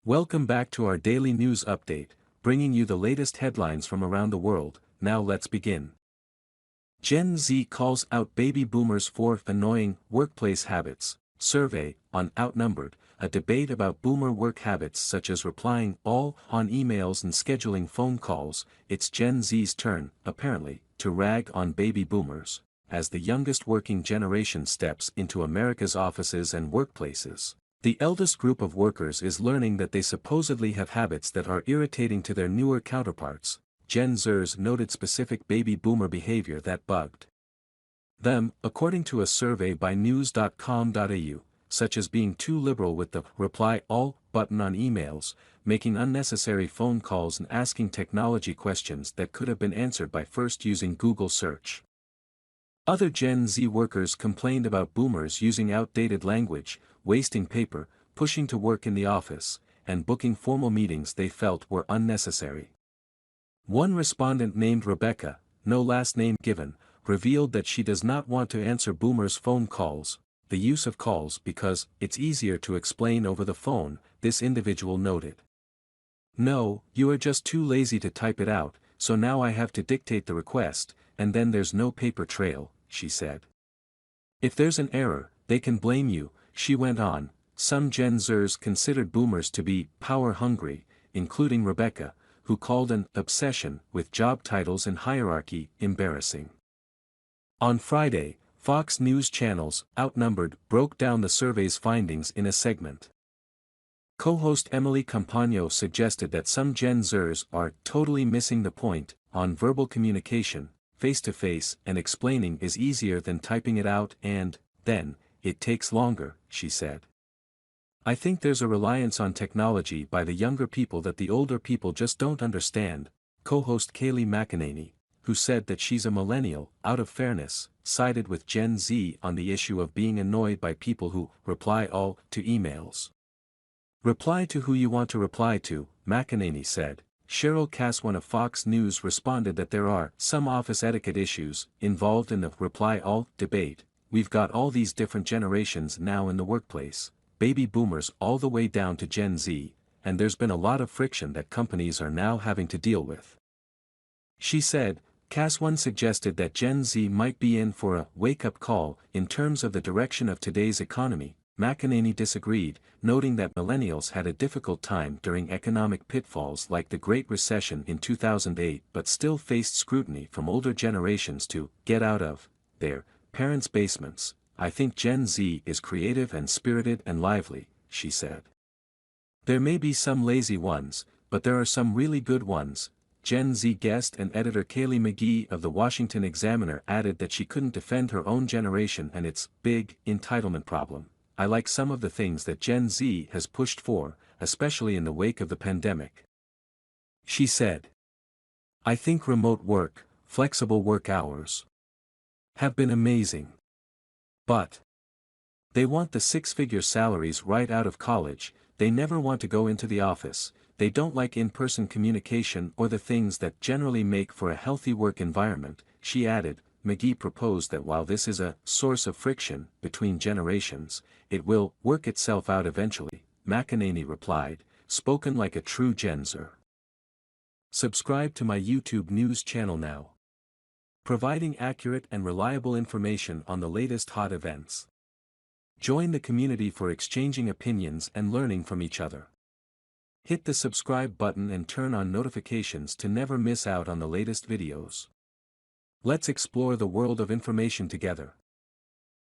Welcome back to our daily news update, bringing you the latest headlines from around the world. Now let's begin. Gen Z calls out baby boomers for annoying workplace habits. Survey on Outnumbered, a debate about boomer work habits such as replying all on emails and scheduling phone calls. It's Gen Z's turn, apparently, to rag on baby boomers, as the youngest working generation steps into America's offices and workplaces. The eldest group of workers is learning that they supposedly have habits that are irritating to their newer counterparts. Gen Zers noted specific baby boomer behavior that bugged them, according to a survey by news.com.au, such as being too liberal with the reply all button on emails, making unnecessary phone calls and asking technology questions that could have been answered by first using Google search. Other Gen Z workers complained about boomers using outdated language, wasting paper, pushing to work in the office, and booking formal meetings they felt were unnecessary. One respondent named Rebecca, no last name given, revealed that she does not want to answer boomers' phone calls, the use of calls because it's easier to explain over the phone, this individual noted. No, you are just too lazy to type it out, so now I have to dictate the request, and then there's no paper trail, she said. If there's an error, they can blame you, she went on. Some Gen Zers considered boomers to be power-hungry, including Rebecca, who called an obsession with job titles and hierarchy embarrassing. On Friday, Fox News Channel's Outnumbered broke down the survey's findings in a segment. Co-host Emily Campagno suggested that some Gen Zers are totally missing the point. On verbal communication, face-to-face and explaining is easier than typing it out and, then, it takes longer, she said. I think there's a reliance on technology by the younger people that the older people just don't understand, co-host Kayleigh McEnany, who said that she's a millennial, out of fairness, sided with Gen Z on the issue of being annoyed by people who reply all to emails. Reply to who you want to reply to, McEnany said. Cheryl Caswan of Fox News responded that there are some office etiquette issues involved in the reply all debate. We've got all these different generations now in the workplace, baby boomers all the way down to Gen Z, and there's been a lot of friction that companies are now having to deal with. She said. Caswan suggested that Gen Z might be in for a wake-up call in terms of the direction of today's economy. McEnany disagreed, noting that millennials had a difficult time during economic pitfalls like the Great Recession in 2008 but still faced scrutiny from older generations to get out of their parents' basements. I think Gen Z is creative and spirited and lively, she said. There may be some lazy ones, but there are some really good ones. Gen Z guest and editor Kayleigh McGee of the Washington Examiner added that she couldn't defend her own generation and its big entitlement problem. I like some of the things that Gen Z has pushed for, especially in the wake of the pandemic. She said. I think remote work, flexible work hours have been amazing. But they want the six-figure salaries right out of college, they never want to go into the office, they don't like in-person communication or the things that generally make for a healthy work environment, she added. McGee proposed that while this is a source of friction between generations, it will work itself out eventually, McEnany replied, spoken like a true Gen Zer. Subscribe to my YouTube news channel now. Providing accurate and reliable information on the latest hot events. Join the community for exchanging opinions and learning from each other. Hit the subscribe button and turn on notifications to never miss out on the latest videos. Let's explore the world of information together.